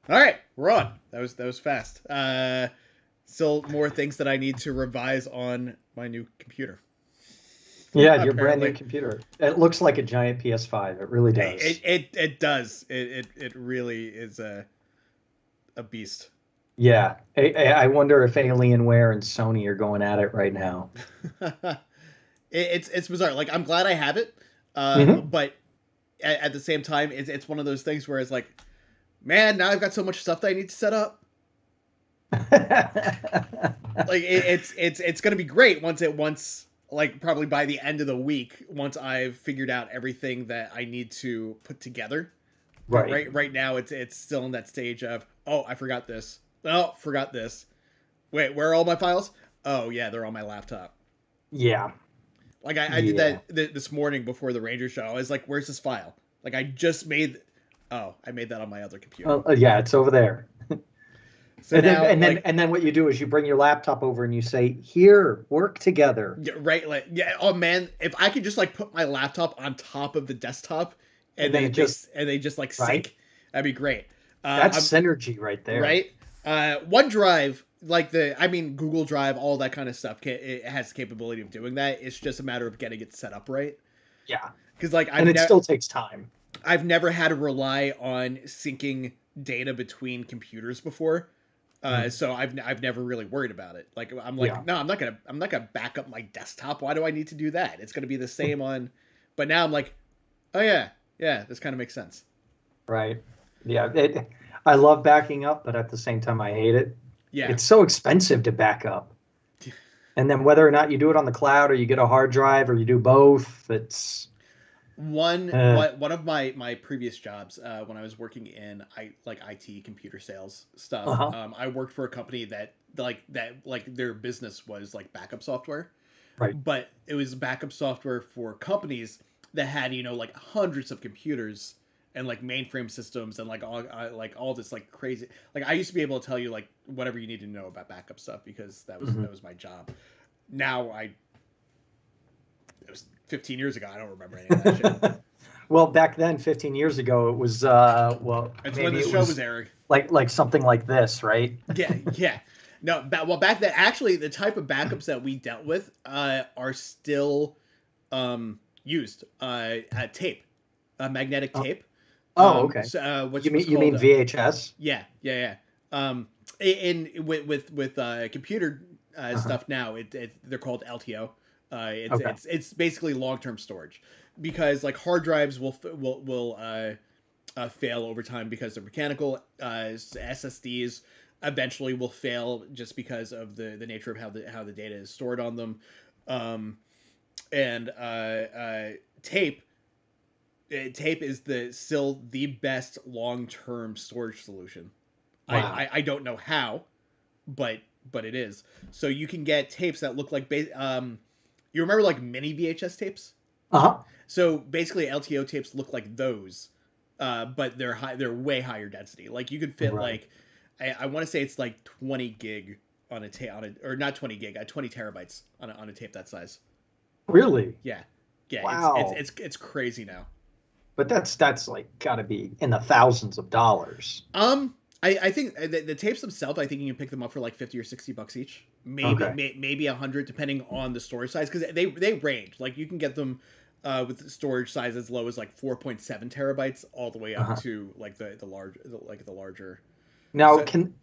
All right, we're on. That was fast. Still more things that I need to revise on my new computer. Yeah, your brand new Apparently, computer. It looks like a giant PS5. It really it does. it, it does. It really is a beast. Yeah. I wonder if Alienware and Sony are going at it right now. It's bizarre. Like I'm glad I have it, Hmm. but at the same time, it's one of those things where it's like, man, now I've got so much stuff that I need to set up. Like it's gonna be great once like probably by the end of the week once I've figured out everything that I need to put together. But Right. right now it's still in that stage of, oh, I forgot this. Oh, forgot this. Wait, where are all my files? Oh yeah, they're on my laptop. Yeah. Like I did Yeah. that this morning before the Ranger show. I was like, where's this file? Like I just made. Oh, I made that on my other computer. Yeah, it's over there. So now like And then what you do is you bring your laptop over and you say, "Here, work together." yeah, right, like yeah. Oh man, if I could just like put my laptop on top of the desktop, and And then they just like right? sync, that'd be great. That's I'm synergy right there. right. OneDrive, like I mean Google Drive, all that kind of stuff. It has the capability of doing that. It's just a matter of getting it set up right. Yeah. Because like And it still takes time. I've never had to rely on syncing data between computers before. Mm. So I've never really worried about it. Like I'm Yeah. like, no, I'm not gonna back up my desktop. Why do I need to do that? It's gonna be the same on. But now I'm like, oh yeah, yeah, this kind of makes sense. Right. Yeah. I love backing up, but at the same time, I hate it. Yeah, It's so expensive to back up. And then whether or not you do it on the cloud or you get a hard drive or you do both, it's uh, one of my previous jobs when I was working in like IT computer sales stuff. uh-huh. I worked for a company that their business was like backup software, Right. but it was backup software for companies that had like hundreds of computers and like mainframe systems and like all this like crazy. Like I used to be able to tell you like whatever you need to know about backup stuff because Hmm. that was my job. Now I it was 15 years ago. I don't remember any of that shit. Well, back then, 15 years ago, it was well, It's when maybe the it show was was airing. like something like this, right? Yeah, yeah. No, well, back then, actually, the type of backups that we dealt with are still used. Tape, magnetic Oh, tape. oh, okay. What's You called? mean VHS? Yeah, yeah, yeah. With computer Uh-huh. stuff now, they're called LTO. Okay. It's basically long term storage because like hard drives will fail over time because they're mechanical. SSDs eventually will fail just because of the nature of how the data is stored on them. Um, and tape tape is the still the best long term storage solution. Wow. I don't know how, but it is. So you can get tapes that look like you remember like mini VHS tapes? Uh-huh. So basically, LTO tapes look like those, but they're high. They're way higher density. Like you could fit Right. like, I want to say it's like 20 gig on a tape or not 20 gig, 20 terabytes on a tape that size. Really? Yeah, yeah. Wow. It's crazy now. But that's like got to be in the thousands of dollars. I think the tapes themselves, I think you can pick them up for like 50 or 60 bucks each. Okay. Maybe 100 depending on the storage size because they range. Like you can get them with storage size as low as like 4.7 terabytes all the way up Uh-huh. to like the larger. Now, So can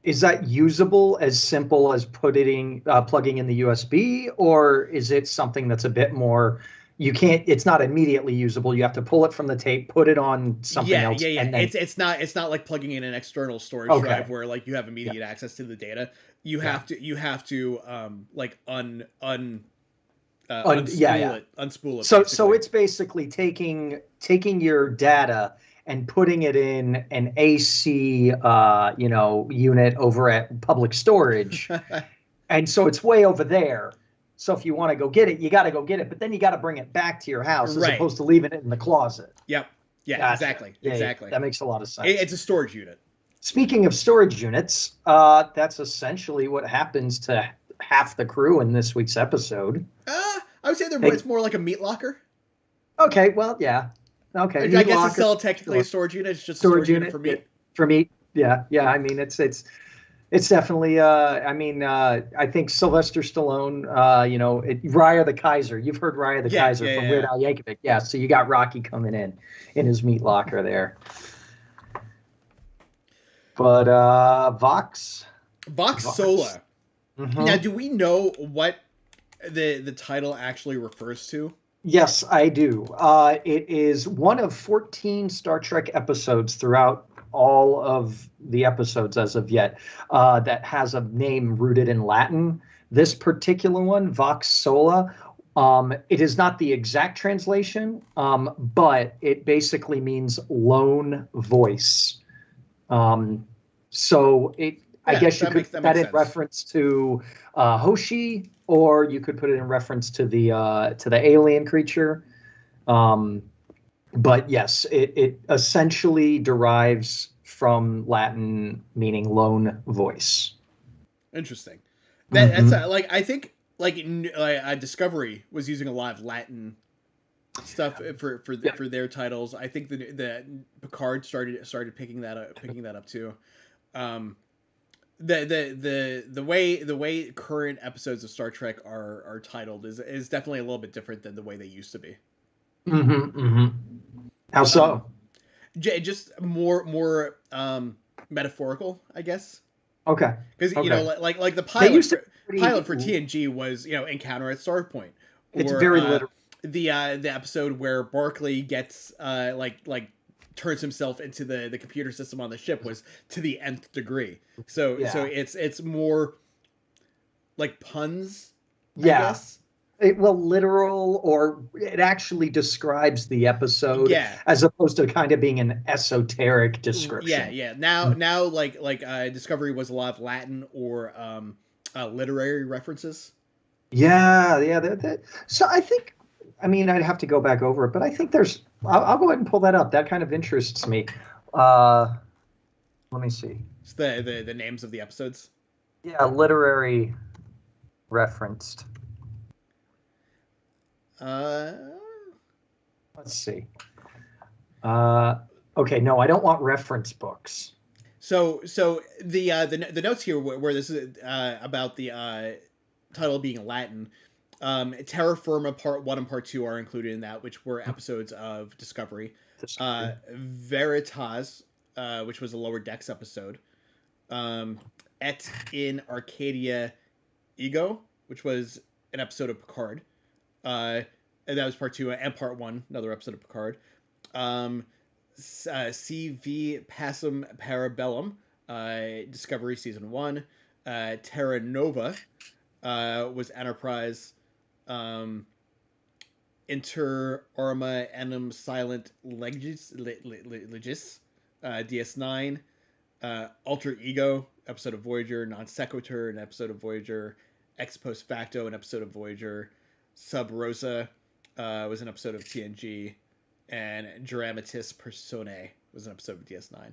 is that usable as simple as plugging in the USB, or is it something that's a bit more? You can't. It's not immediately usable. You have to pull it from the tape, put it on something yeah, else, yeah, yeah. and then It's not like plugging in an external storage drive okay. where like you have Yeah. immediate access to the data. Yeah. You have to like Yeah. Yeah. unspool it So basically. it's basically taking your data and putting it in an AC unit over at public storage. And so it's way over there. So if you want to go get it, you got to go get it, but then you got to bring it back to your house as Right. opposed to leaving it in the closet. Yep. Yeah, Gotcha. exactly. Yeah, yeah, Exactly. that makes a lot of sense. It's a storage unit. Speaking of storage units, that's essentially what happens to half the crew in this week's episode. I would say it's They, more like a meat locker. okay, well, yeah. Okay, I meat guess it's locker, still technically a sure. storage unit. It's just a Storage storage unit unit for yeah, meat. for meat. Yeah, yeah. I mean, it's definitely. I think Sylvester Stallone. Raya the Kaiser. You've heard Raya the Yeah, Kaiser yeah, from Weird yeah. Al Yankovic. Yeah. So you got Rocky coming in his meat locker there. But Vox Vox. Sola. Now, hmm do we know what the title actually refers to? Yes, I do. It is one of 14 Star Trek episodes throughout all of the episodes as of yet that has a name rooted in Latin. This particular one, Vox Sola, it is not the exact translation, but it basically means lone voice. Um, I Yeah, guess you could that put that makes in sense. reference to Hoshi, or you could put it in reference to the alien creature. Um, but yes, it essentially derives from Latin, meaning lone voice. Interesting. That's hmm like I think Discovery was using a lot of Latin stuff Yeah. for their titles. I think the Picard started picking that up too. Um, the way current episodes of Star Trek are titled is definitely a little bit different than the way they used to be. hmm How Um, so? just more metaphorical, I guess. Okay. Because Okay. like the They used to be pilot pretty. for TNG was encounter at Starpoint, It's or very literal. the episode where Barclay gets turns himself into the computer system on the ship was to the nth degree. So Yeah. it's more like puns, I Yeah. guess. Literal, or it actually describes the episode Yeah, as opposed to kind of being an esoteric yeah, description. yeah. Now Discovery was a lot of Latin or literary references. Yeah, yeah. So I think, I mean, I'd have to go back over it, but I think I'll go ahead and pull that up. That kind of interests me. Uh, Let me see. It's the names of the episodes. Yeah, literary referenced. Uh, Let's see. Uh, okay, no, I don't want reference books. so the notes here where this is about the title being Latin. Terra Firma Part One and Part Two are included in that, which were episodes of Discovery. Discovery. Veritas, which was a Lower Decks episode. Um, Et in Arcadia Ego, which was an episode of Picard. Uh, and that was part two, and part one, another episode of Picard. Um, CV Passum Parabellum, Discovery Season 1. Terra Nova was Enterprise. Um, Inter Arma Enum Silent Legis, DS9. Alter Ego, episode of Voyager. Non Sequitur, an episode of Voyager. Ex Post Facto, an episode of Voyager. Sub Rosa was an episode of TNG, and Dramatis Personae was an episode of DS9.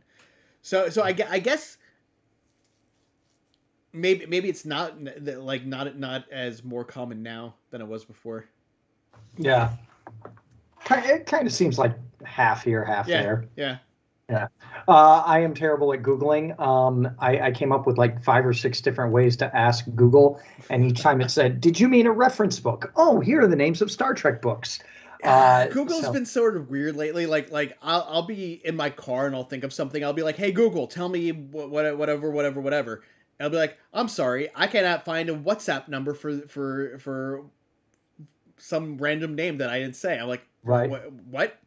I guess maybe it's not not as more common now than it was before. Yeah, it kind of seems like half here, half Yeah, there. yeah. Yeah. I am terrible at Googling. I came up with like 5 or 6 different ways to ask Google, and each time it said, "Did you mean a reference book?" Oh, here are the names of Star Trek books. Google's So been sort of weird lately. I'll be in my car and I'll think of something. I'll be like, "Hey Google, tell me whatever." And I'll be like, "I'm sorry, I cannot find a WhatsApp number for some random name that I didn't say." I'm like, right. What?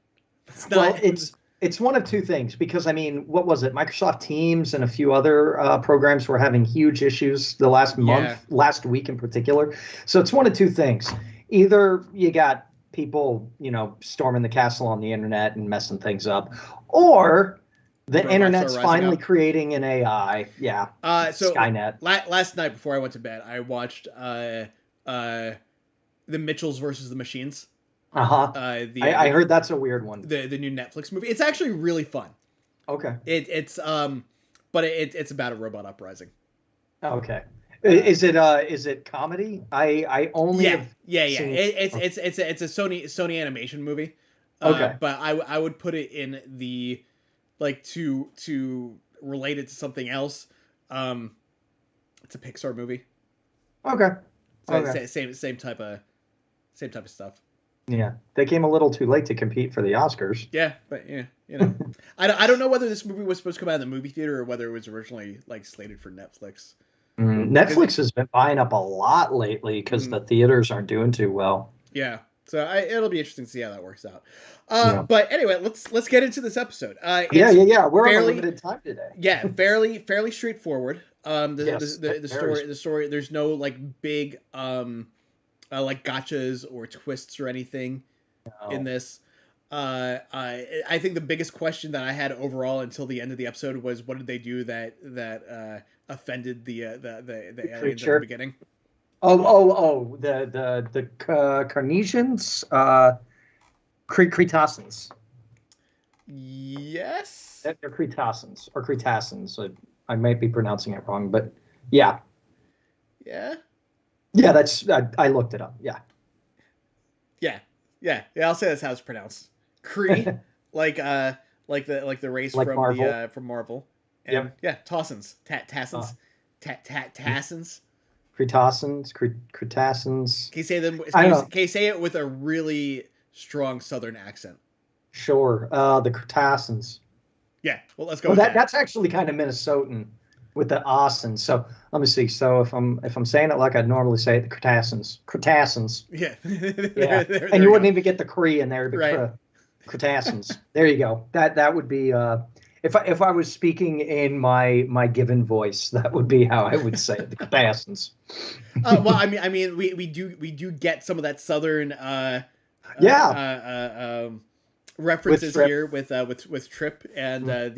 It's not." Well, it's one of two things, because I mean, what was it? Microsoft Teams and a few other programs were having huge issues the last Yeah, month, last week in particular. So it's one of two things. Either you got people, storming the castle on the internet and messing things up, or the robots are internet's rising finally up. creating an AI. Yeah, So Skynet. last night before I went to bed, I watched the Mitchells versus the Machines. Uh-huh. I heard that's a weird one. The new Netflix movie. It's actually really fun. Okay. But it's about a robot uprising. Okay. Uh, Is it comedy? I only yeah, have yeah. seen. It's a Sony animation movie. Okay. But I would put it in the like to related to something else. It's a Pixar movie. Okay. So Okay. same type of stuff. Yeah, they came a little too late to compete for the Oscars. Yeah, but yeah, you know, I don't know whether this movie was supposed to come out in the movie theater or whether it was originally like slated for Netflix. Netflix has been buying up a lot lately because the theaters aren't doing too well. Yeah, so it'll be interesting to see how that works out. Yeah. But anyway, let's get into this episode. Yeah. We're on a fairly limited time today. yeah, fairly straightforward. Yes, The story. There's no like big like gotchas or twists or anything in this. I think the biggest question that I had overall until the end of the episode was what did they do that offended the aliens creature at the beginning? The Carnesians, Cretaceans. Yes. They're Cretaceans or Cretaceans. I might be pronouncing it wrong, but yeah. Yeah. Yeah, that's I looked it up. Yeah. Yeah. I'll say that's how it's pronounced. Kree, like the race like from Marvel. From Marvel. And Yep. yeah, Tassans. Tassans. Tassans. Cretaceans. Can you say them? Can you say it with a really strong Southern accent? Sure. The Cretaceans. Yeah. Well, let's go. With that's actually kind of Minnesotan with the Austin. So let me see. So if I'm saying it like I'd normally say it, the Cretaceans. Yeah. Yeah. And you wouldn't even get the Cree in there to be right. Cretaceans. There you go. That would be if I was speaking in my given voice, that would be how I would say it, the Cretaceans. Well, I mean, we do get some of that Southern references here with Trip and what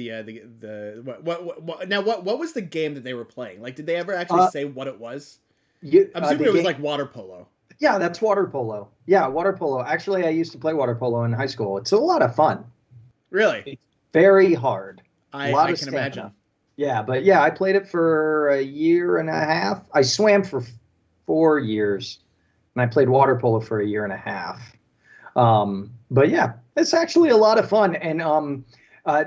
was the game that they were playing? Like, did they ever actually say what it was? I'm assuming it was like water polo. Yeah, that's water polo. Yeah, water polo. Actually, I used to play water polo in high school. It's a lot of fun. Really? It's very hard. I can imagine. Yeah, but yeah, I played it for a year and a half. I swam for 4 years, and I played water polo for a year and a half. But yeah, it's actually a lot of fun, and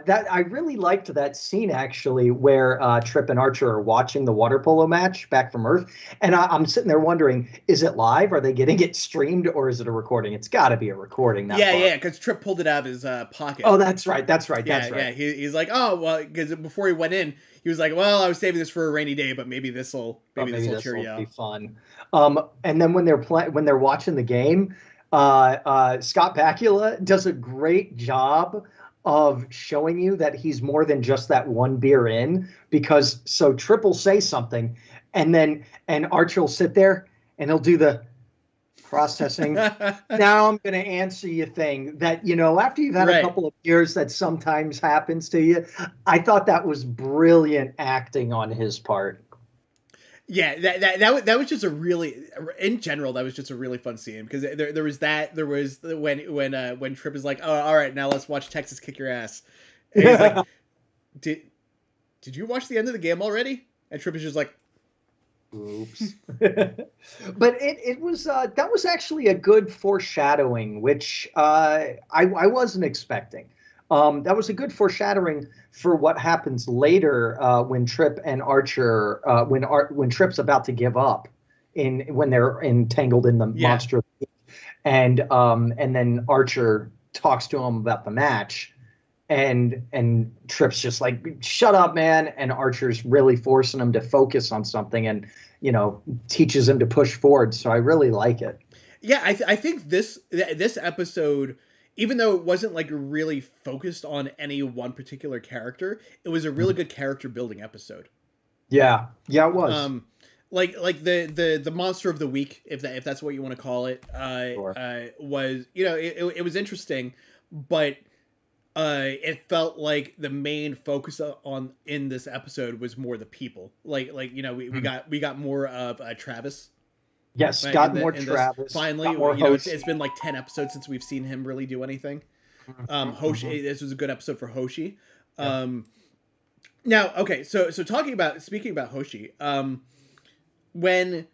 that I really liked that scene actually where Trip and Archer are watching the water polo match back from Earth, and I'm sitting there wondering, is it live? Are they getting it streamed, or is it a recording? It's got to be a recording. Yeah, because Trip pulled it out of his pocket. Oh, that's right. Yeah. He's like, oh well, because before he went in, he was like, well, I was saving this for a rainy day, but maybe this will cheer you up. Be fun. And then when they're watching the game, Scott Bakula does a great job of showing you that he's more than just that one beer in, because so Trip will say something and Archer will sit there and he'll do the processing. Now I'm going to answer you thing that, after you've had a couple of beers, that sometimes happens to you. I thought that was brilliant acting on his part. Yeah, that was just a really, in general, that was just a really fun scene, because there was when Trip is like, oh, all right, now let's watch Texas kick your ass. And he's like, did you watch the end of the game already? And Trip is just like, oops. But it was that was actually a good foreshadowing, which I wasn't expecting. That was a good foreshadowing for what happens later when Trip and Archer, when Trip's about to give up when they're entangled in the monster, and then Archer talks to him about the match, and Trip's just like, shut up, man, and Archer's really forcing him to focus on something, and teaches him to push forward. So I really like it. Yeah, I think this episode, even though it wasn't like really focused on any one particular character, it was a really good character building episode. Yeah, it was. Like the monster of the week, if that's what you want to call it, Sure. Was it was interesting, but it felt like the main focus in this episode was more the people. We got more of Travis. Yes, got more Travis. Finally, it's been like 10 episodes since we've seen him really do anything. Hoshi, this was a good episode for Hoshi. Now, okay, so speaking about Hoshi, when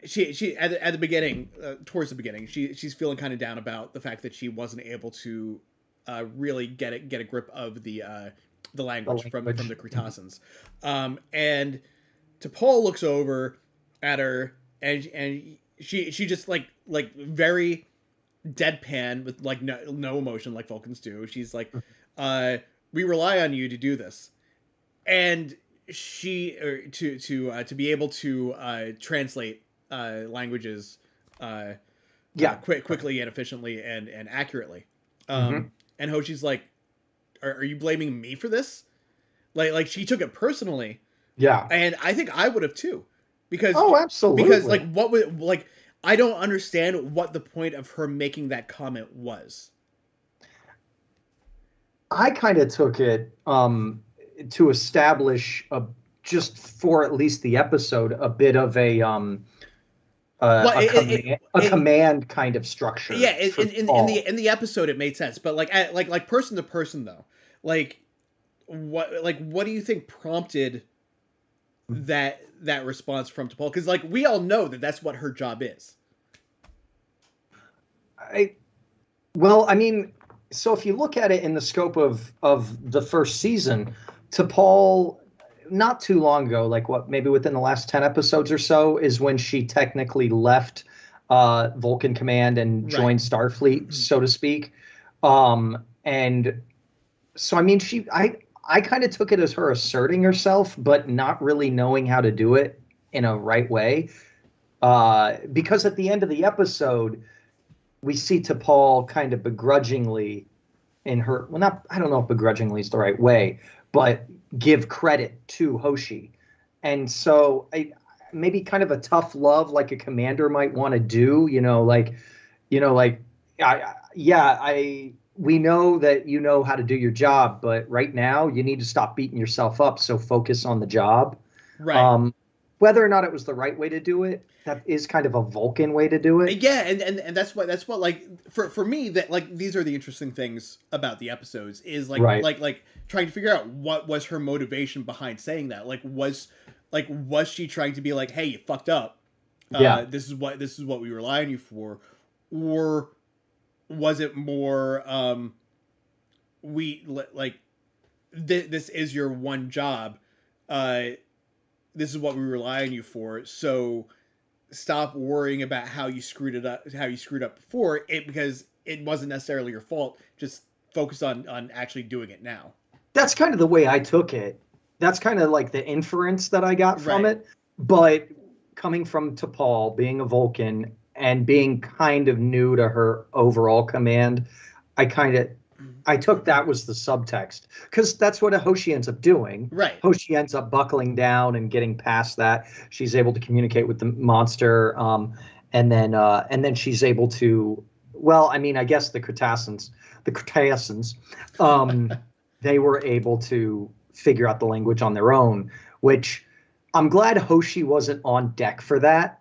she at the beginning, towards the beginning, she's feeling kind of down about the fact that she wasn't able to really get a grip of the the The language from language. the Cretaceans. And T'Pol looks over at her, and she just like very deadpan with like no emotion like Vulcans do. She's like, "We rely on you to do this," and she to be able to translate languages Yeah. quickly and efficiently and accurately. Mm-hmm. And Hoshi's like, are you blaming me for this? Like she took it personally, Yeah. and I think I would have too, because Oh, like absolutely. what would like I don't understand what the point of her making that comment was. I kind of took it to establish just for at least the episode a bit of Well, a command kind of structure yeah, for Paul. in the episode it made sense, but like person to person though, like what do you think prompted that response from T'Pol? Because like we all know that that's what her job is. I Well, I mean, so if you look at it in the scope of the first season, to Paul, not too long ago, like what maybe within the last 10 episodes or so, is when she technically left Vulcan Command and Right. joined Starfleet, so to speak. And so I mean, I kind of took it as her asserting herself, but not really knowing how to do it in a right way. Because at the end of the episode, we see T'Pol kind of begrudgingly in her, well, not, I don't know if begrudgingly is the right way, but give credit to Hoshi. And so maybe kind of a tough love like a commander might want to do, like, we know that you know how to do your job, but right now you need to stop beating yourself up. So focus on the job. Right. Um, Whether or not it was the right way to do it, that is kind of a Vulcan way to do it. Yeah, and that's what like for me that like these are the interesting things about the episodes is Right. like trying to figure out what was her motivation behind saying that. Was she trying to be like, hey, you fucked up, Yeah. this is what we rely on you for, or was it more we like this is your one job, uh this is what we rely on you for, so stop worrying about how you screwed up before it, because it wasn't necessarily your fault, just focus on actually doing it now. That's kind of the way I took it. That's kind of like the inference that I got from Right. it. But coming from T'Pol, being a Vulcan and being kind of new to her overall command, I kind of I took that was the subtext because that's what a Hoshi ends up doing. Right. Hoshi ends up buckling down and getting past that. She's able to communicate with the monster, and then she's able to. Well, I mean, I guess the Cretaceans, um, they were able to figure out the language on their own, which I'm glad Hoshi wasn't on deck for that.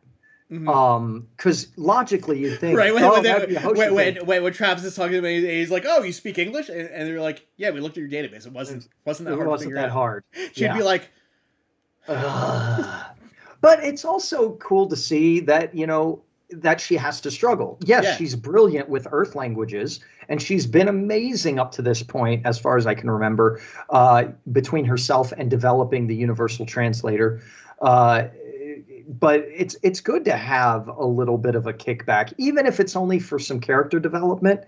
Mm-hmm. Because logically you'd think, Right, oh, that'd be a Hoshi thing. when Travis is talking to me, he's like, "Oh, you speak English?" And they're like, "Yeah, we looked at your database. Wasn't It that hard to wasn't figure that out." hard. She'd be Yeah. like, Ugh. But it's also cool to see that, that she has to struggle. Yes, "Yeah, she's brilliant with Earth languages, and she's been amazing up to this point, as far as I can remember, between herself and developing the Universal Translator. Uh, but it's good to have a little bit of a kickback, even if it's only for some character development.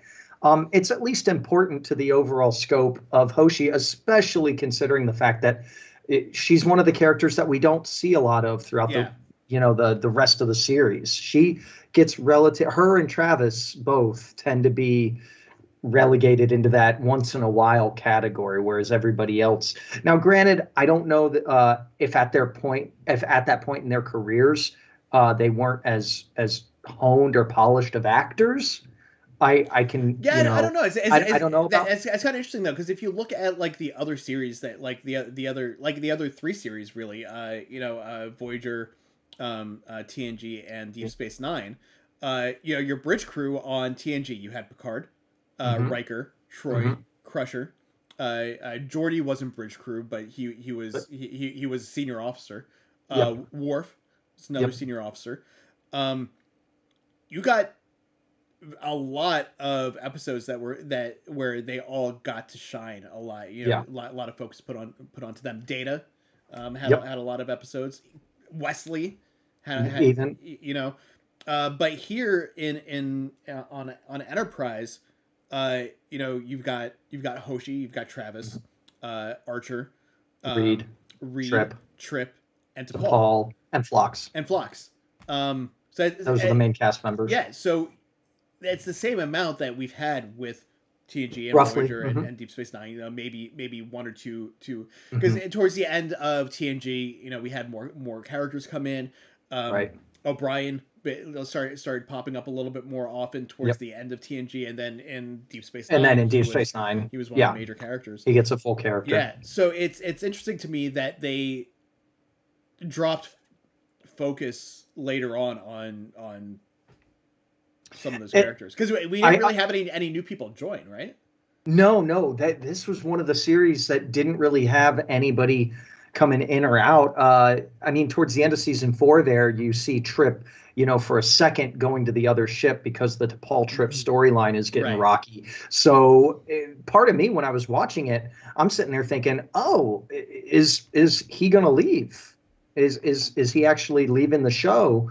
It's at least important to the overall scope of Hoshi, especially considering the fact that she's one of the characters that we don't see a lot of throughout yeah, the rest of the series. She gets relative. Her and Travis both tend to be relegated into that once in a while category, whereas everybody else. Now, granted, I don't know that, if at that point in their careers, they weren't as honed or polished of actors. I can, yeah." I don't know. I don't know about. It's kind of interesting though, because if you look at like the other series that the other three series really, Voyager, TNG, and Deep Space Nine, your bridge crew on TNG, you had Picard, Hmm. Riker, Troy, Hmm. Crusher. Geordi wasn't bridge crew, but he was a senior officer. Yep. Worf was another Yep. senior officer. Um, you got a lot of episodes where they all got to shine a lot. You know, Yeah. a lot of focus put onto them. Data Yep. had a lot of episodes. Wesley had Even. you know, but here in on Enterprise, you know, you've got Hoshi, you've got Travis, Archer, Reed, Reed, Trip, Trip, and T'Pol DePaul, and Phlox. and Phlox. So Those are the main cast members. yeah, so it's the same amount that we've had with TNG and Roughly. Voyager Mm-hmm. and Deep Space Nine. You know, maybe one or two, because Mm-hmm. towards the end of TNG, you know, we had more characters come in. Right. O'Brien started popping up a little bit more often towards Yep. the end of TNG, and then in Deep Space And then Nine, in Deep Space Nine, he was one of yeah, the major characters. he gets a full character. Yeah, so it's interesting to me that they dropped focus later on some of those characters, because we didn't really have any new people join, right? No, that this was one of the series that didn't really have anybody coming in or out. I mean, towards the end of season 4, there you see Trip, you know, for a second going to the other ship because the T'Pol Trip storyline is getting Right. rocky. So part of me, when I was watching it, I'm sitting there thinking, oh, is he going to leave? Is he actually leaving the show?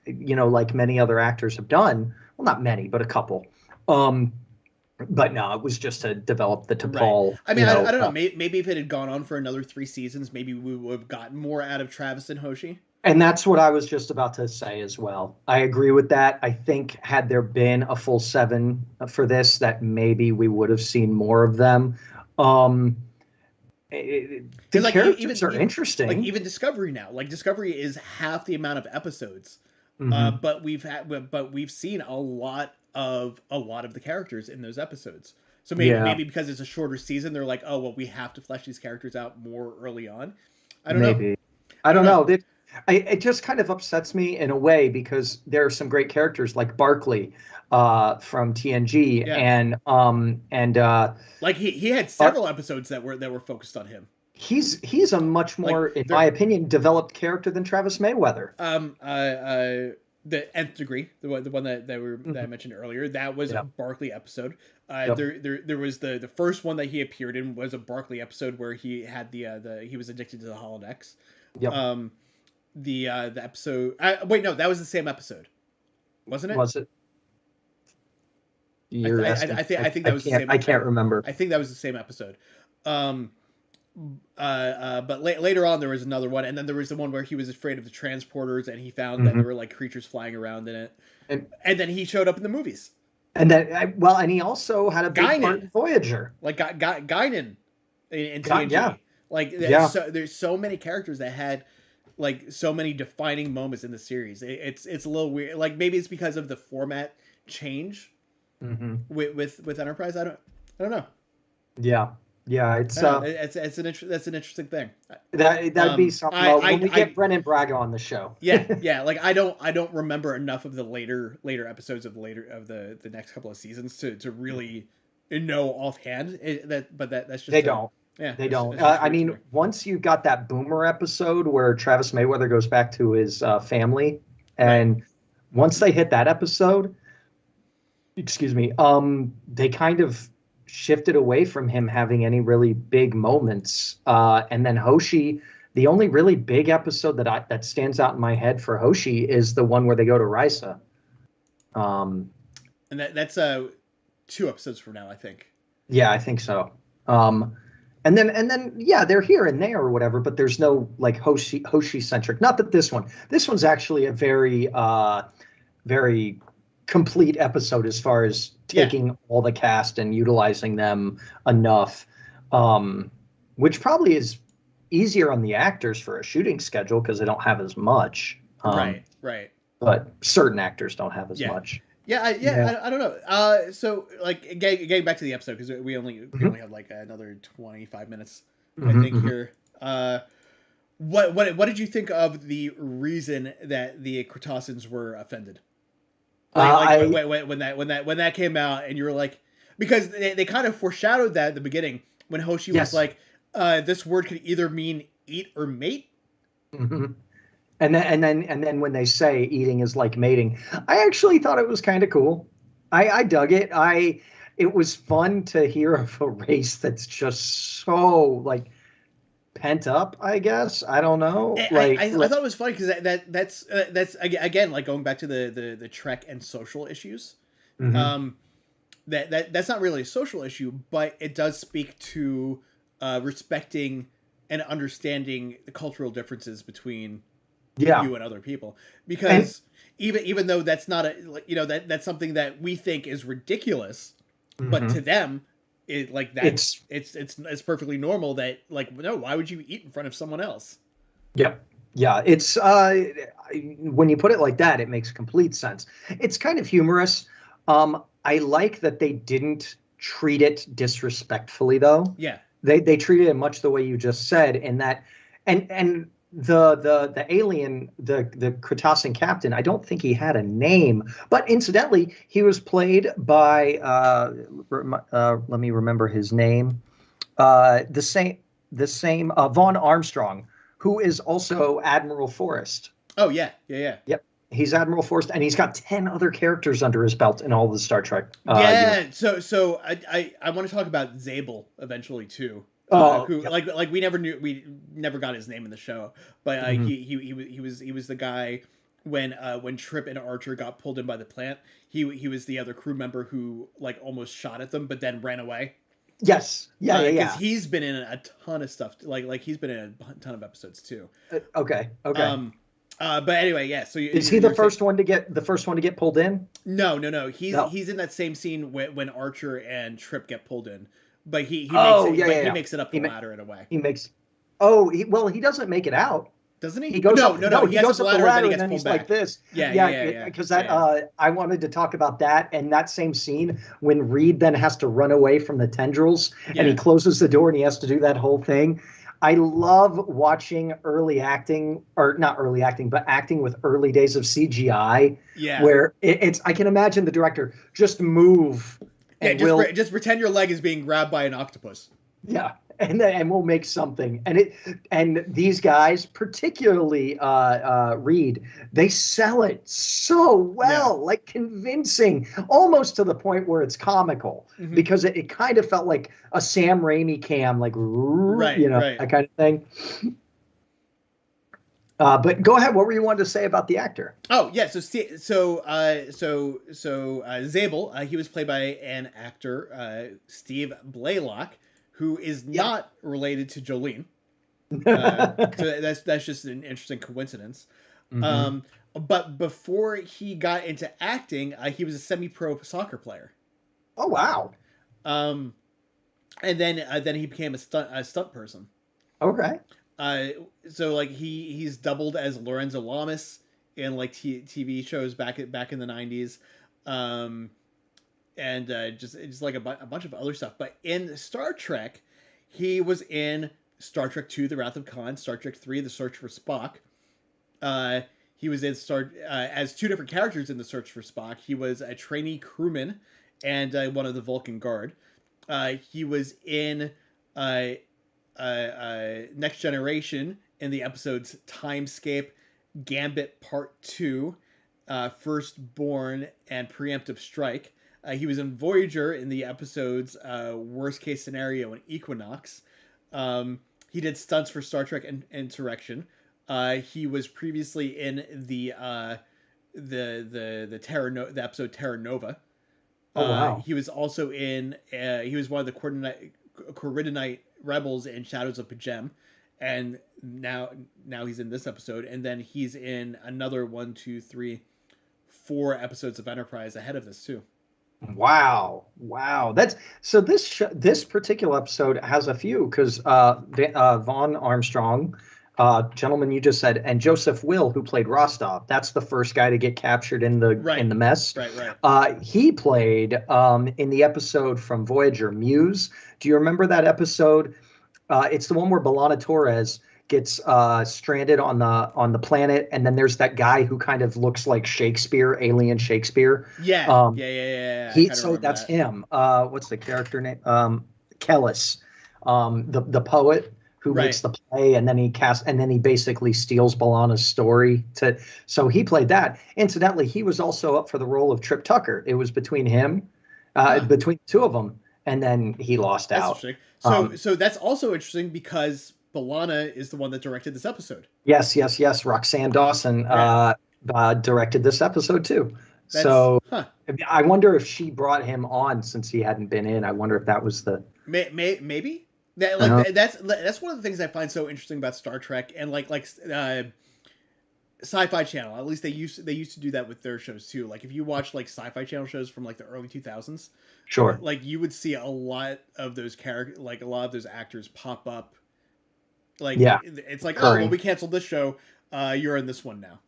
You know, like many other actors have done. Well, not many, but a couple. But no, it was just to develop the Right. T'Pol. I mean, I don't know. Maybe if it had gone on for another 3 seasons, maybe we would have gotten more out of Travis and Hoshi. And that's what I was just about to say as well. I agree with that. I think had there been a full 7 for this, that maybe we would have seen more of them. The like characters are interesting. Like even Discovery now, like Discovery is half the amount of episodes, Mm-hmm. but we've seen a lot of the characters in those episodes. So maybe because it's a shorter season, they're like, oh well, we have to flesh these characters out more early on. I don't know. Maybe. I don't know. It just kind of upsets me in a way because there are some great characters like Barkley from TNG Yeah. and like he had several episodes that were focused on him. He's a much more, in my opinion, developed character than Travis Mayweather. The Nth Degree, the one that I mentioned earlier, that was a Barkley episode. There was the first one that he appeared in was a Barkley episode where he had he was addicted to the holodecks. Yep. The episode. Wait, no, that was the same episode, wasn't it? Was it? I think that was the same. I can't remember. I think that was the same episode. But later on there was another one, and then there was the one where he was afraid of the transporters, and he found that there were like creatures flying around in it, and then he showed up in the movies. And then, and he also had a big part in Voyager, like Guinan in TNG. Yeah. Like so, there's so many characters that had like so many defining moments in the series. It's a little weird. Like maybe it's because of the format change with Enterprise. I don't know. Yeah, it's that's an interesting thing. That'd be something when we get Brennan Braga on the show. yeah. Like I don't remember enough of the later episodes of the next couple of seasons to really know offhand. That's just they don't. Yeah, they don't. I mean, once you got that Boomer episode where Travis Mayweather goes back to his family, and once they hit that episode, excuse me, they kind of shifted away from him having any really big moments. And then Hoshi, the only really big episode that stands out in my head for Hoshi is the one where they go to Risa. And that's 2 episodes from now, I think. Yeah, I think so. And then yeah, they're here and there or whatever, but there's no like Hoshi centric. Not that this one's actually a very very complete episode as far as taking all the cast and utilizing them enough, which probably is easier on the actors for a shooting schedule because they don't have as much. Right. But certain actors don't have as much. I don't know. So like getting back to the episode, because we only have like another 25 minutes, I think here. What did you think of the reason that the Cretaceans were offended? When that came out, and you were like, because they kind of foreshadowed that at the beginning when Hoshi was like, this word could either mean eat or mate. And then when they say eating is like mating, I actually thought it was kind of cool. I dug it. It was fun to hear of a race that's just so like pent up, I guess. I don't know. I thought it was funny because that's again like going back to the Trek and social issues. Mhm. Um, that's not really a social issue, but it does speak to respecting and understanding the cultural differences between Yeah. you and other people. And Because even though that's not a that's something that we think is ridiculous, but to mhm. them, it like that's It's it's perfectly normal that like no, why would you eat in front of someone else? yeah. Yeah, it's when you put it like that, it makes complete sense. It's kind of humorous. I like that they didn't treat it disrespectfully, though. Yeah, They treated it much the way you just said, in that, and the alien, the Cretacean captain, I don't think he had a name, but incidentally, he was played by let me remember his name, the same Vaughn Armstrong, who is also Admiral Forrest. oh yeah, yeah. Yep, he's Admiral Forrest, and he's got 10 other characters under his belt in all the Star Trek universe. Yeah, so I want to talk about Zabel eventually too. Oh, Who yep. like we never got his name in the show, but Mhm. he was the guy when Trip and Archer got pulled in by the plant. He was the other crew member who like almost shot at them, but then ran away. Yes, yeah, yeah, Because yeah. he's been in a ton of stuff, like he's been in a ton of episodes too. Okay, okay. Um, but anyway, yeah. So Is he you're saying the first one to get pulled in? no. No. He's in that same scene when Archer and Trip get pulled in, but Oh, yeah, yeah, he yeah. makes it up the He ma- ladder in a way, he makes. Oh, well, he doesn't make it out. doesn't He he? goes No, up. no, no. No, He he gets up goes the up the ladder and then he ladder, and gets then pulled he's like back. this. Yeah, yeah, Yeah, yeah, yeah, because yeah, that yeah. I wanted to talk about that, and that same scene when Reed then has to run away from the tendrils, and he Yeah. closes the door, and he has to do that whole thing. I love watching early acting, or not early acting, but acting with early days of CGI, Yeah. where it's. I can imagine the director just move, Yeah, and will just pretend your leg is being grabbed by an octopus. yeah, and we'll make something. And these guys, particularly Reed, they sell it so Yeah. well, like convincing, almost to the point where it's comical, Hmm. because it kind of felt like a Sam Raimi cam, like Right, right. that kind of thing. But go ahead. What were you wanting to say about the actor? Oh yeah, Zabel, he was played by an actor, Steve Blaylock, who is Yeah. not related to Jolene. So that's just an interesting coincidence. Hmm. Um, but before he got into acting, he was a semi-pro soccer player. Oh wow. Um, and then he became a stunt person. Okay. Uh, so like he's doubled as Lorenzo Lamas in like TV shows back in the 90s. Um, and just like a bunch of other stuff. But in Star Trek, he was in Star Trek II: The Wrath of Khan, Star Trek III: The Search for Spock. Uh, he was in as two different characters in The Search for Spock. He was a trainee crewman and one of the Vulcan Guard. He was in uh, Next Generation in the episodes Timescape, Gambit Part 2, Firstborn, and Preemptive Strike. He was in Voyager in the episodes Worst Case Scenario and Equinox. He did stunts for Star Trek and Insurrection. He was previously in the episode Terra Nova. Oh wow. He was also in he was one of the Coridonite rebels in Shadows of Pajem, and now he's in this episode, and then he's in another one, two, three, four episodes of Enterprise ahead of this too. Wow, wow. That's so this particular episode has a few because Vaughn Armstrong, gentleman you just said, and Joseph Will, who played Rostov. That's the first guy to get captured in Right, the mess. right. He played in the episode from Voyager, Muse. Do you remember that episode? It's the one where Belana Torres gets stranded on the planet, and then there's that guy who kind of looks like Shakespeare, alien Shakespeare. Yeah, Um, I kind of so remember that's that. him. What's the character name? Kellis, the poet who makes Right. the play, and then he basically steals B'Elanna's story so he played that. Incidentally, he was also up for the role of Trip Tucker. It was between him, Huh. between the two of them, and then he lost That's out. interesting. So that's also interesting because Balana is the one that directed this episode. Yes, yes, yes. Roxanne Dawson Yeah. directed this episode too. That's So huh. I wonder if she brought him on since he hadn't been in. I wonder if that was the. Maybe that Uh, that's one of the things I find so interesting about Star Trek and Sci-Fi Channel. At least they used to do that with their shows too. Like if you watch like Sci-Fi Channel shows from like the early 2000s, sure. like you would see a lot of those characters, like a lot of those actors pop up. Like Yeah. it's like, oh well, Recurring. we canceled this show. You're in this one now.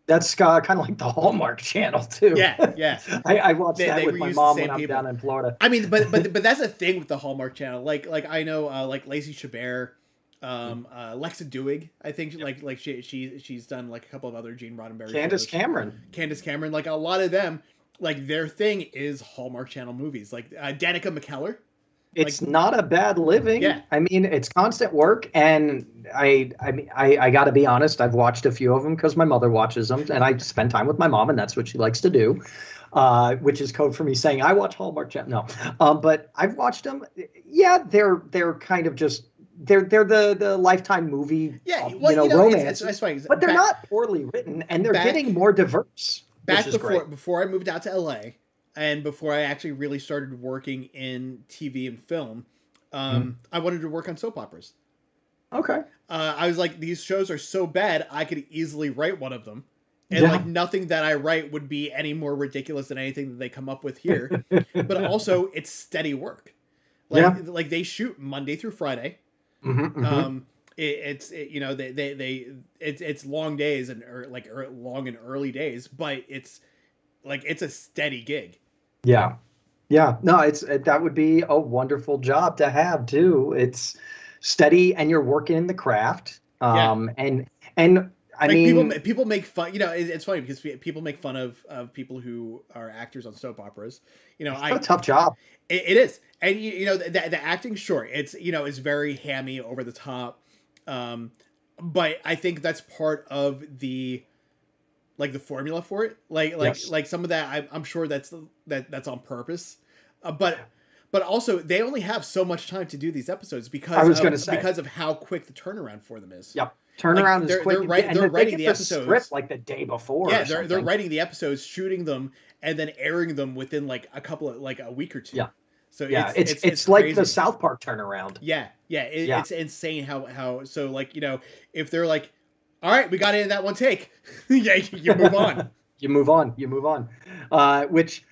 That's kind of like the Hallmark Channel too. Yeah, yeah. I watched that They with my reuse the mom when same I'm down people. in Florida. I mean, but that's a thing with the Hallmark Channel. Like I know like Lacey Chabert, Lexa Dewig. I think Yep. like she's done like a couple of other Gene Roddenberry Candace shows. Cameron. Candace Cameron, like a lot of them, like their thing is Hallmark Channel movies. Like Danica McKellar. It's Like not a bad living. yeah, I mean, it's constant work, and I got to be honest. I've watched a few of them because my mother watches them, and I spend time with my mom, and that's what she likes to do, which is code for me saying I watch Hallmark Channel. No, but I've watched them. Yeah, they're kind of just they're the Lifetime movie, yeah. Well, romances, it's funny. but they're not poorly written, and they're getting more diverse, which is great. Before I moved out to LA and before I actually really started working in TV and film, I wanted to work on soap operas. Okay. I was like, these shows are so bad, I could easily write one of them, and Yeah. like nothing that I write would be any more ridiculous than anything that they come up with here. But also, it's steady work. Yeah. Like they shoot Monday through Friday. Mm-hmm. It's long days and long and early days, but it's a steady gig. Yeah. Yeah. No, that would be a wonderful job to have too. It's steady and you're working in the craft. Yeah. And I Like mean, people make fun. It's funny because people make fun of people who are actors on soap operas. it's a tough job. It is, and the acting, sure, it's very hammy, over the top, but I think that's part of the like the formula for it. Yes. Like some of that, I'm sure that's on purpose, but also they only have so much time to do these episodes I was going to say. because of how quick the turnaround for them is. Yep. Turnaround Like, is quick. they're they writing get the episodes script like the day before. yeah, or they're something. writing the episodes, shooting them, and then airing them within like a week or two. Yeah. So Yeah. it's like crazy. the South Park turnaround. Yeah, yeah, Yeah. it's insane how so like if they're like, all right, we got it in that one take, yeah, you move on. You move on. Which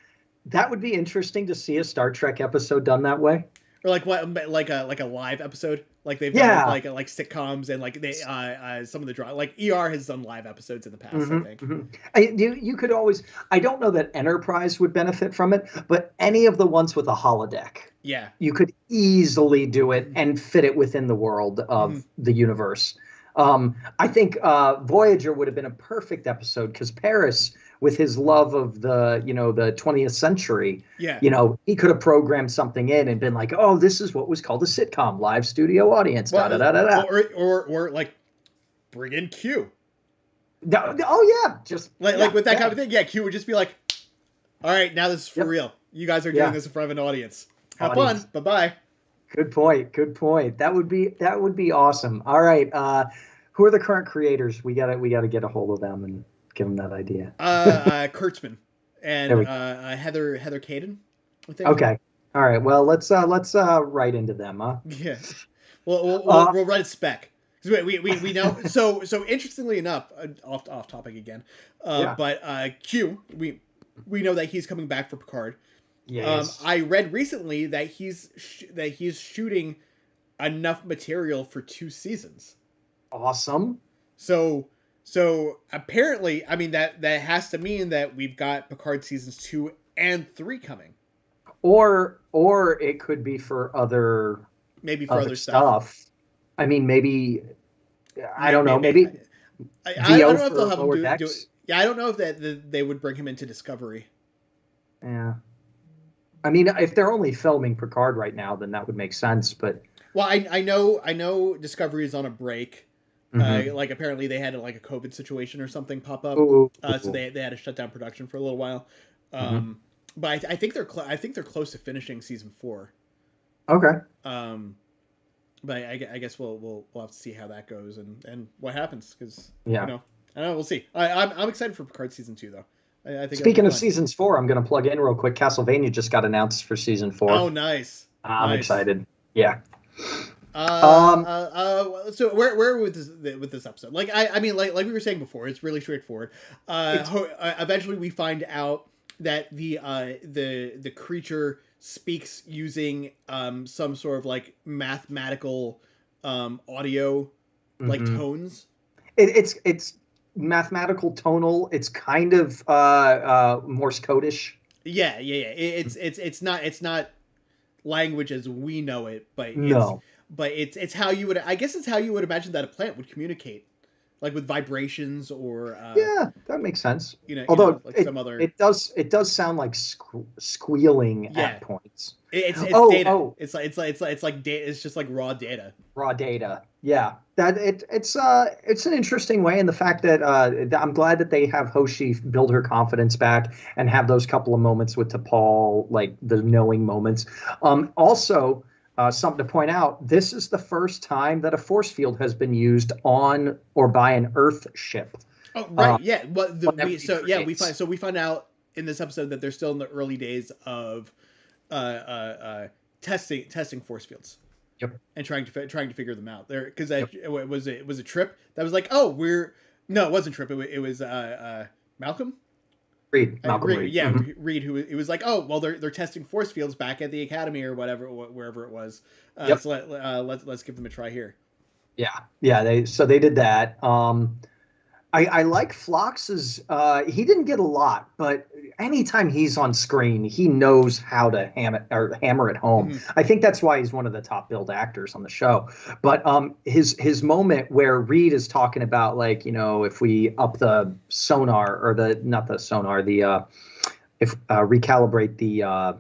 that would be interesting to see a Star Trek episode done that way. Or like what like a live episode like they've Yeah. done with like sitcoms and like they some of the draw like ER has done live episodes in the past. I think. You could always. I don't know that Enterprise would benefit from it, but any of the ones with a holodeck, Yeah. you could easily do it and fit it within the world of the universe. I think Voyager would have been a perfect episode because Paris, with his love of the 20th century, Yeah. he could have programmed something in and been like, oh, this is what was called a sitcom, live studio audience, Well, da da da da da. or like bring in Q. Oh yeah, just Like with that kind of thing, yeah. Q would just be like, "All right, now this is for real. You guys are doing this in front of an audience. Have fun. Bye bye." Good point. That would be awesome. All right, who are the current creators? We gotta get a hold of them and give them that idea. Kurtzman and Heather Caden, I think. Okay. All right. Well, let's write into them, huh? Yeah. We'll write a spec. We know. So interestingly enough, off topic again. But Q, we know that he's coming back for Picard. Yes. I read recently that he's shooting enough material for 2 seasons. Awesome. So apparently, I mean that has to mean that we've got Picard seasons 2 and 3 coming. Or it could be for other other stuff. I mean, maybe I don't know. Maybe I don't know if they'll have Lower him do it. Decks? Yeah, I don't know if that they would bring him into Discovery. Yeah. I mean, if they're only filming Picard right now, then that would make sense. But Well, I know Discovery is on a break. Mm-hmm. Like apparently they had like a COVID situation or something pop up, Ooh. so they had to shut down production for a little while. Mm-hmm. But I think I think they're close to finishing season 4. Okay. Um, but I guess we'll have to see how that goes and what happens because Yeah. I don't know, we'll see. I'm excited for Picard season 2 though. I think it'll be Speaking of fun. seasons four, I'm going to plug in real quick. Castlevania just got announced for season Oh, four. nice, I'm nice. excited. Yeah. Um, So where with this episode? Like I mean like we were saying before, it's really straightforward. it's Eventually we find out that the creature speaks using some sort of like mathematical audio like mhm. tones. It's mathematical tonal. It's kind of Morse codish. Yeah. It's not language as we know it, No. but it's how you would, I guess it's how you would imagine that a plant would communicate, like with vibrations or Yeah, that makes sense. you know Although like it some other. it does sound like squealing Yeah, at points. it's Oh, data. oh, It's like data. It's just like raw data. raw data. Yeah, that it's an interesting way, and the fact that I'm glad that they have Hoshi build her confidence back and have those couple of moments with T'Pol, like the knowing moments. Also, something to point out: this is the first time that a force field has been used on or by an Earth ship. Oh Uh, right, yeah. What the one that we Reed so yeah we creates. find so we find out in this episode that they're still in the early days of testing force fields Yep. and trying to figure them out there because Yep. it was a trip that was like, oh, we're no, it wasn't trip, it was Malcolm. Reed, Malcolm Reed. Yeah, Hmm. Reed, who it was like, oh, well, they're testing force fields back at the academy or whatever, wherever it was. Yep. So let's give them a try here. Yeah. Yeah. They did that. I like Phlox's. He didn't get a lot, but anytime he's on screen, he knows how to hammer it home. Mm-hmm. I think that's why he's one of the top billed actors on the show. But his moment where Reed is talking about, like, if we up the sonar, or the not the sonar, the if recalibrate the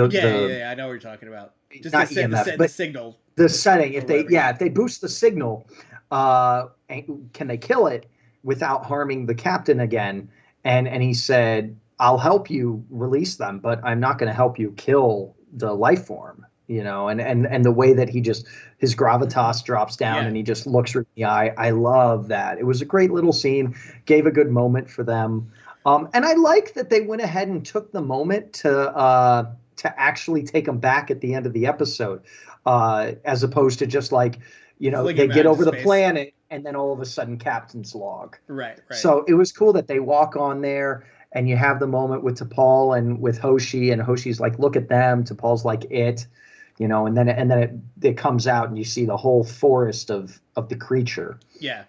Yeah, I know what you're talking about. Just not EMF, the but signal the setting, or if they whatever. yeah Yeah. if they boost the signal, uh can they kill it without harming the captain again? And he said, I'll help you release them, but I'm not going to help you kill the life form. And the way that his gravitas drops down Yeah. and he just looks her in the eye. I love that. It was a great little scene, gave a good moment for them. And I like that they went ahead and took the moment to actually take them back at the end of the episode, as opposed to just like, Flinging they them out get into over the space. planet and then all of a sudden captain's log. Right. So it was cool that they walk on there and you have the moment with T'Pol and with Hoshi, and Hoshi's like, look at them. T'Pol's like, and then it comes out and you see the whole forest of the creature. Yeah.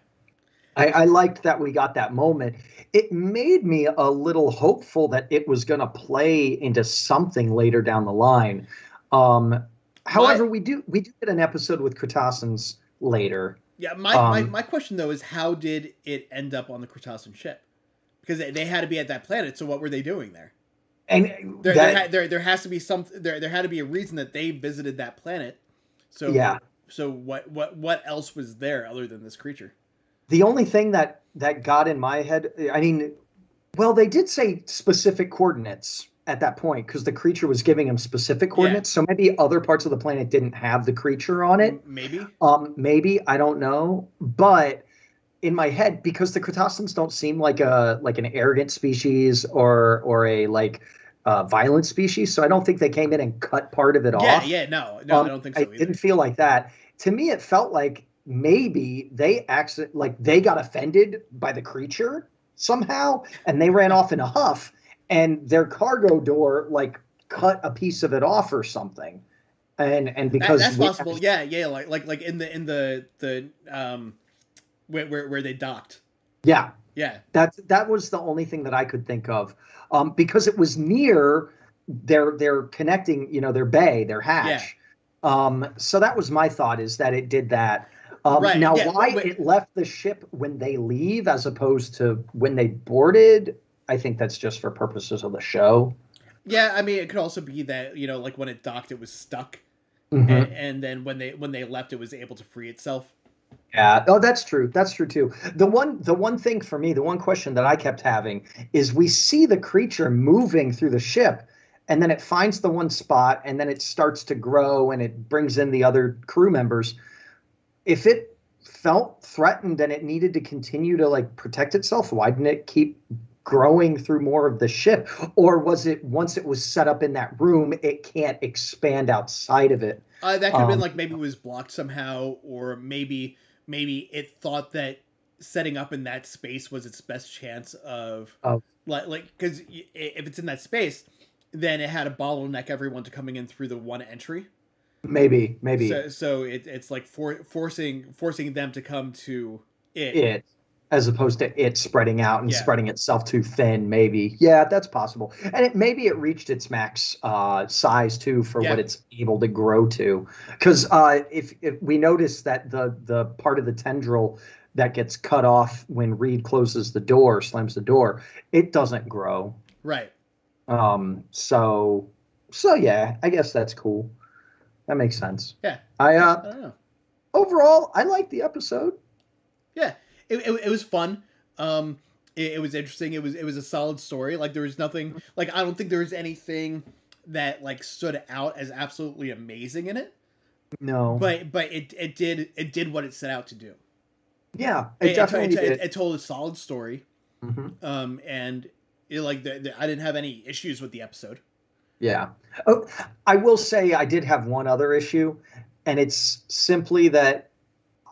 I liked that we got that moment. It made me a little hopeful that it was going to play into something later down the line. Um, My However, we do get an episode with Cretaceans later. Yeah, Um, my question though is how did it end up on the Cretacean ship? Because they had to be at that planet, so what were they doing there? and that There has to be there had to be a reason that they visited that planet. Yeah, So what else was there other than this creature? the only thing that got in my head, I mean, well, they did say specific coordinates at that point because the creature was giving them specific Yeah, coordinates. So maybe other parts of the planet didn't have the creature on it. maybe. Maybe, I don't know, but in my head, because the Cretaceans don't seem like an arrogant species or a like violent species, so I don't think they came in and cut part of it off. Yeah. No, I don't think I so didn't either. feel like that. To me, it felt like maybe they got offended by the creature somehow, and they ran off in a huff, and their cargo door like cut a piece of it off or something. And because That's possible. Yeah. Like in the where they docked. yeah, Yeah, that was the only thing that I could think of, because it was near their connecting, their bay, their yeah. hatch. So that was my thought, is that it did that. Right. Now, Yeah. why Wait. it left the ship when they leave as opposed to when they boarded, I think that's just for purposes of the show. Yeah. I mean, it could also be that like when it docked, it was stuck and then when they left, it was able to free itself. Yeah. Oh, that's true. That's true too. The one thing for me, the one question that I kept having is we see the creature moving through the ship, and then it finds the one spot, and then it starts to grow, and it brings in the other crew members. If it felt threatened and it needed to continue to like protect itself, why didn't it keep growing through more of the ship? Or was it once it was set up in that room, it can't expand outside of it? That could have been Um, like maybe it was blocked somehow, or maybe it thought that setting up in that space was its best chance of oh, like because if it's in that space, then it had a bottleneck everyone to coming in through the one entry. maybe So it's like forcing them to come to it. it, as opposed to it spreading out and Yeah. spreading itself too thin. Maybe, yeah, that's possible. And maybe it reached its max size too for what Yeah. it's able to grow to. Because if we notice that the part of the tendril that gets cut off when Reed closes the door, slams the door, it doesn't grow. Right. So yeah, I guess that's cool. That makes sense. Yeah. I Yeah. I don't know. overall I like the episode. Yeah. It was fun. Um, it was interesting. It was a solid story. Like there was nothing like I don't think there was anything that like stood out as absolutely amazing in it. No. But it did what it set out to do. Yeah, it definitely did. It told a solid story. Hmm. And like I didn't have any issues with the episode. Yeah. Oh, I will say I did have one other issue, and it's simply that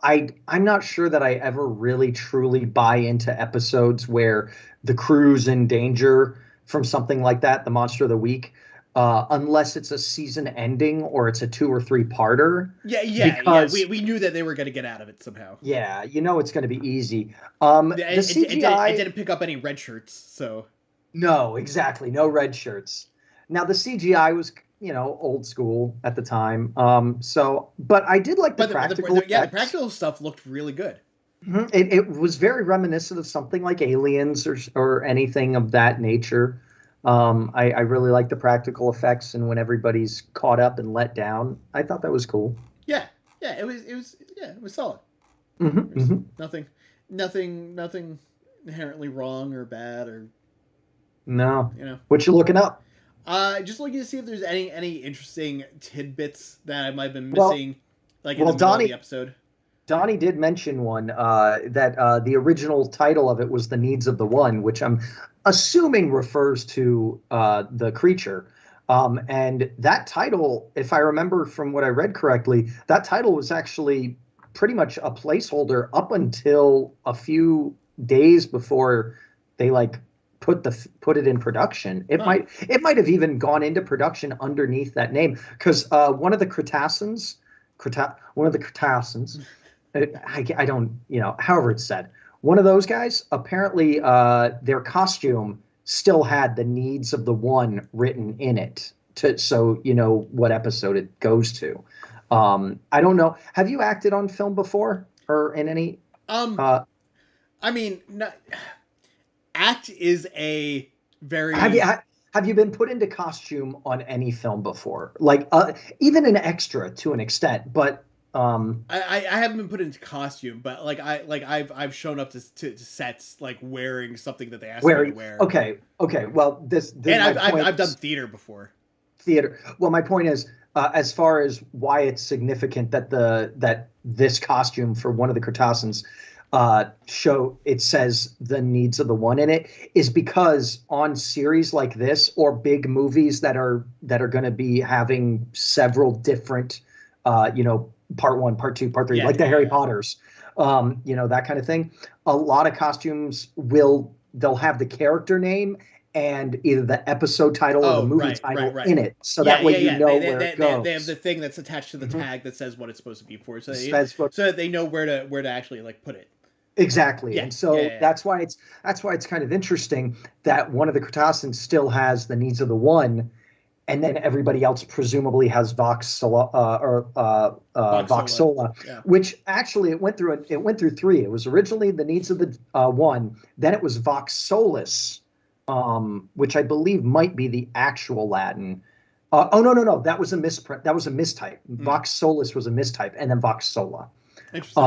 I'm not sure that I ever really truly buy into episodes where the crew's in danger from something like that, the monster of the week, unless it's a season ending or it's a 2 or 3 parter. Yeah. Because We knew that they were going to get out of it somehow. yeah, it's going to be easy. The It CGI, didn't pick up any red shirts, so. no, exactly, no red shirts. Now the CGI was, old school at the time. But I did like the practical Yeah, the effects. practical stuff looked really good. Mhm. It was very reminiscent of something like Aliens or anything of that nature. I really like the practical effects, and when everybody's caught up and let down, I thought that was cool. Yeah, yeah, it was solid. Hmm. There's Hmm. nothing inherently wrong or bad or No, you know. what you looking up? Just looking to see if there's any interesting tidbits that I might have been Well, missing, like in the well, middle of the episode. Donnie did mention one that the original title of it was "The Needs of the One," which I'm assuming refers to the creature. And that title, if I remember from what I read correctly, that title was actually pretty much a placeholder up until a few days before they like put it in production. It Huh. might have even gone into production underneath that name because one of the Cretaceans, one of the Cretaceans, I don't, however it's said. One of those guys, apparently, their costume still had the needs of the one written in it, so you know what episode it goes to. I don't know. Have you acted on film before or in any? Um, Uh, I mean, act is a have you very ha- have you been put into costume on any film before? Like even an extra to an extent, but I haven't been put into costume, but I've shown up to sets like wearing something that they asked me to where wear, okay. Well, this and my I've point done is theater before. theater. Well, my point is, as far as why it's significant that this costume for one of the Cretaceans show it says the needs of the one in it is because on series like this or big movies that are going to be having several different, part one, part two, part three, Yeah, like the yeah, Harry yeah. Potters, that kind of thing. A lot of costumes they'll have the character name and either the episode title or the Oh, movie title right. in it, so Yeah, that way yeah, you yeah. know where it They have goes. the thing that's attached to the Hmm. tag that says what it's supposed to be for, Says what so that they know where to actually like put it. exactly, Yeah, and yeah, so yeah. that's why it's kind of interesting that one of the Cretaceans still has the needs of the one, and then everybody else presumably has Vox Sola Vox Vox Sola. Sola, Yeah. which actually it went through three. It was originally the needs of the one, then it was Vox Solus, which I believe might be the actual Latin. Oh no, that was a misprint. That was a mistype. Hmm. Vox Solis was a mistype, and then Vox Sola, Interesting.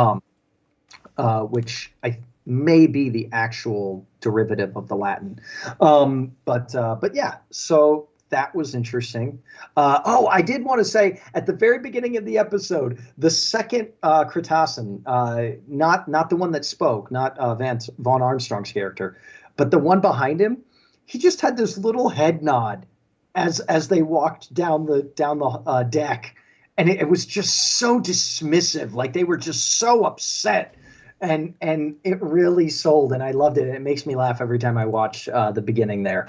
um, which I may be the actual derivative of the Latin. But yeah, so that was interesting. Oh, I did want to say at the very beginning of the episode, the second Cretacean, not the one that spoke, not Von Armstrong's character, but the one behind him, he just had this little head nod as they walked down the deck, and it was just so dismissive, like they were just so upset, and it really sold, and I loved it. And it makes me laugh every time I watch the beginning there.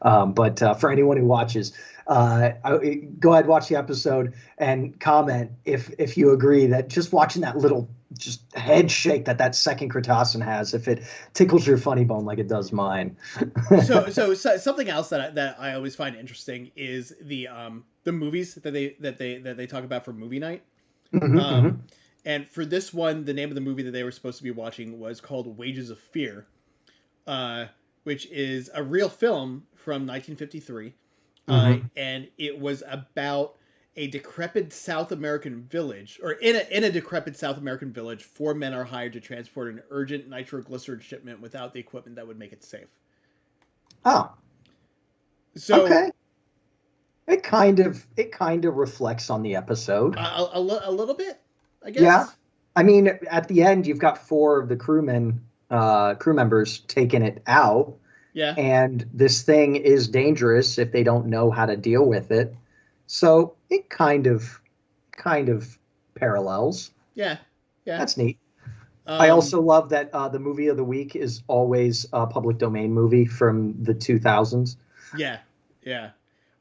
But for anyone who watches, go ahead, watch the episode, and comment if you agree that just watching that little just head shake that second Cretacean has, if it tickles your funny bone like it does mine. So something else that I always find interesting is the movies that they talk about for movie night. Mm-hmm, Um, mm-hmm. and for this one, the name of the movie that they were supposed to be watching was called Wages of Fear, uh, which is a real film from 1953, Mm-hmm. and it was about a decrepit South American village, or in a decrepit South American village, four men are hired to transport an urgent nitroglycerin shipment without the equipment that would make it safe. Oh, So okay. It kind of reflects on the episode. a little bit, I Yeah. guess. I mean, at the end, you've got four of the crew members taking it out, Yeah, and this thing is dangerous if they don't know how to deal with it. So it kind of parallels. yeah, yeah. That's neat. I Um, also love that the movie of the week is always a public domain movie from the 2000s yeah, yeah.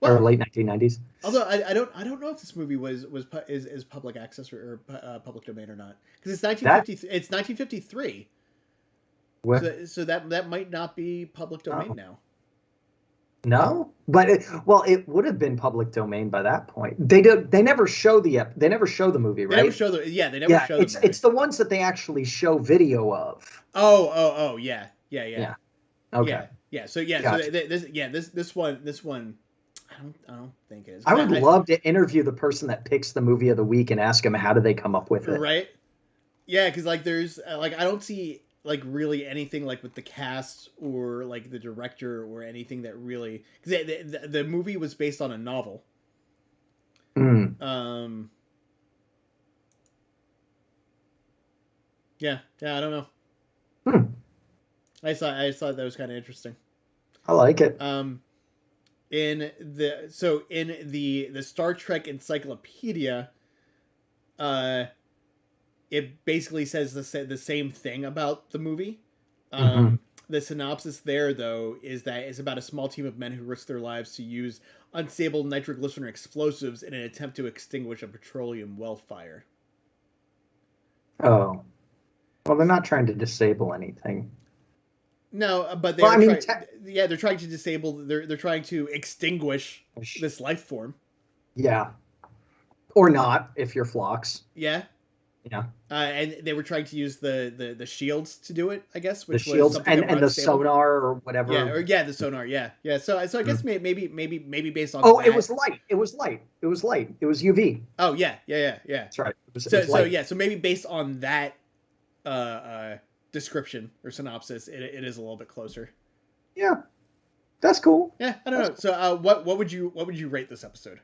or Well, late 1990s. although I don't know if this movie is public access or public domain or not, because That it's 1953. well, So that might not be public domain now. no, but it would have been public domain by that point. They never show the movie, They never right? show the yeah they never Yeah, show the it's movie. the ones that they actually show video of. Oh yeah yeah yeah Yeah. Okay. yeah yeah. So yeah so Gotcha. this one I don't think it is I because would love to interview the person that picks the movie of the week and ask them how do they come up with it. right. Yeah, because like there's like I don't see like really anything like with the cast or like the director or anything that really because the movie was based on a novel. Mm. Um, yeah, I don't know. Hmm. I just thought that was kind of interesting. I like it. Um, in the Star Trek Encyclopedia, uh, it basically says the same thing about the movie. Hmm. The synopsis there, though, is that it's about a small team of men who risk their lives to use unstable nitroglycerin explosives in an attempt to extinguish a petroleum well fire. Oh, well, they're not trying to disable anything. No, but they Well, are I mean, trying. Yeah, they're trying to disable. They're trying to extinguish this life form. yeah, or not if you're flocks. Yeah, Yeah, and they were trying to use the shields to do it. I guess, the which was shields something that were and the unstable. sonar or Yeah, whatever. or yeah, the sonar. Yeah, yeah. So I guess Mm. maybe based on Oh, it that. was light. It was light. It was light. It was UV. Oh yeah. That's right. It So was so light. yeah, so maybe based on that uh, uh, description or synopsis, it is a little bit closer. Yeah, that's cool. Yeah, I don't That's know. cool. So what would you rate this episode?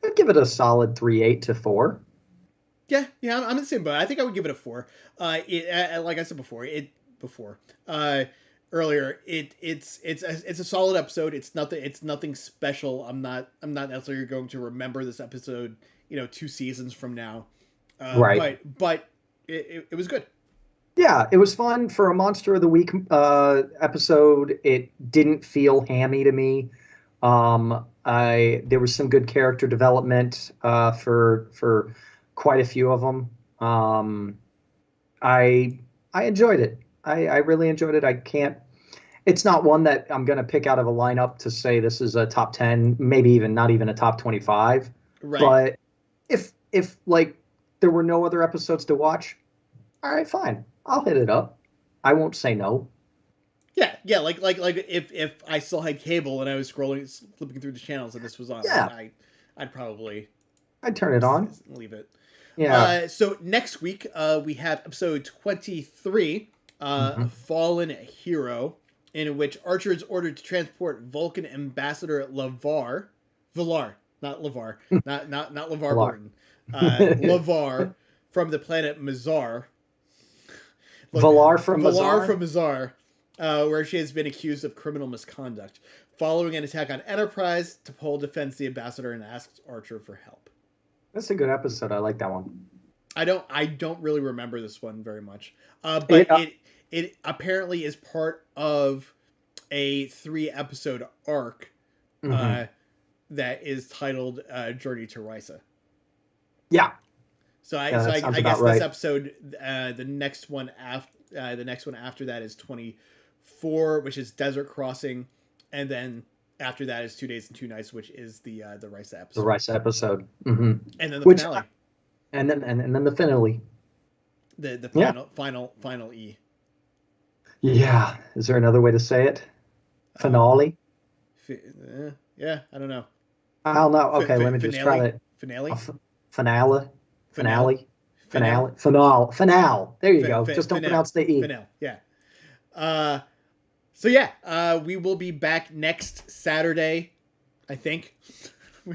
I'd give it a solid 3.8 to 4. Yeah, I'm in the same boat. I think I would give it a four. Like I said before, uh, earlier, it's a solid episode. It's nothing special. I'm not necessarily going to remember this episode, 2 seasons from now. Right. But it was good. Yeah, it was fun for a Monster of the Week episode. It didn't feel hammy to me. I There was some good character development for quite a few of them. I I enjoyed it. I really enjoyed it. I can't. It's not one that I'm going to pick out of a lineup to say this is a top 10, maybe even not even a top 25. Right. But if like there were no other episodes to watch, all right, fine. I'll hit it up. I won't say no. Yeah. Like if I still had cable and I was flipping through the channels and this was on, Yeah, I'd probably I'd turn it on. leave it. Yeah. So next week we have episode 23, Fallen Hero, in which Archer is ordered to transport Vulcan ambassador Villar, not LeVar, not LeVar Burton, LeVar from the planet Mazar. Valar from Villar Mazar? from Mazar, where she has been accused of criminal misconduct. Following an attack on Enterprise, T'Pol defends the ambassador and asks Archer for help. That's a good episode. I like that one. I don't really remember this one very much, but it apparently is part of a 3-episode arc that is titled Journey to Risa. Yeah. So I guess this episode, the next one after that is 24, which is Desert Crossing, and then after that is 2 Days and 2 Nights, which is the Risa episode. The Risa episode. Mm-hmm. And then the finale. And then the finale. The final E. Yeah. Is there another way to say it? Finale? Yeah, I don't know. I don't know. Okay, let me just try that. Finale? Finale. There you go. Just don't pronounce the E. Finale, yeah. So yeah, we will be back next Saturday, I think.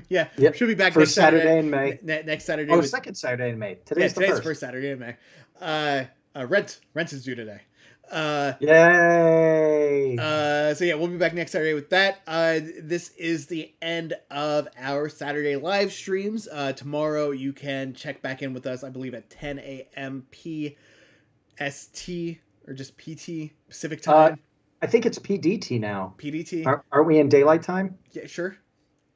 Yeah, yep. Should be back first next Saturday in May. Next Saturday. Oh, second Saturday in May. Today's the first Saturday in May. Rent is due today. Yay! So yeah, we'll be back next Saturday with that. This is the end of our Saturday live streams. Tomorrow you can check back in with us, I believe, at 10 a.m. PST or just PT Pacific time. I think it's PDT now. PDT. Aren't we in daylight time? Yeah, sure.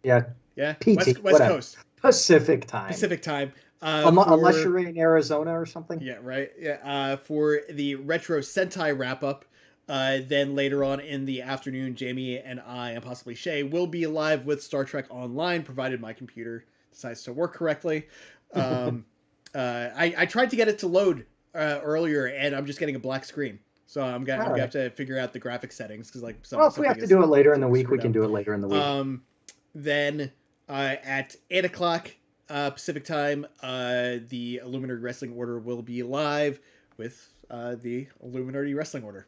Yeah. Yeah. PT. West Coast. Pacific time. Pacific time. Unless you're in Arizona or something. Yeah, right. Yeah. For the Retro Sentai wrap up, then later on in the afternoon, Jamie and I, and possibly Shay, will be live with Star Trek Online, provided my computer decides to work correctly. I tried to get it to load earlier, and I'm just getting a black screen. So I'm gonna have to figure out the graphic settings because if we have to do it later in the week, we can do it later in the week. Then at 8 o'clock Pacific time, the Illuminerdi Wrestling Order will be live with the Illuminerdi Wrestling Order.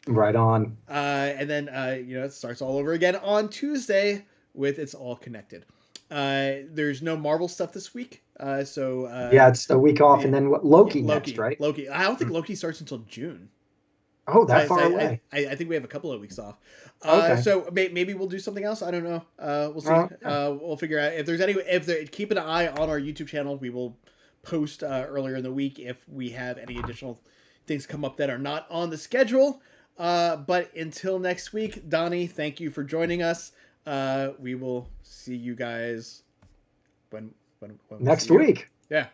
Right on. And then it starts all over again on Tuesday with It's All Connected. There's no Marvel stuff this week, so it's the week off, and then Loki next, right? Loki. I don't think Loki starts until June. Oh, that far away. I think we have a couple of weeks off. Okay. So maybe we'll do something else. I don't know. We'll see. We'll figure out keep an eye on our YouTube channel. We will post earlier in the week if we have any additional things come up that are not on the schedule. But until next week, Donnie, thank you for joining us. We will see you guys when next week. Yeah.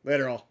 Later all.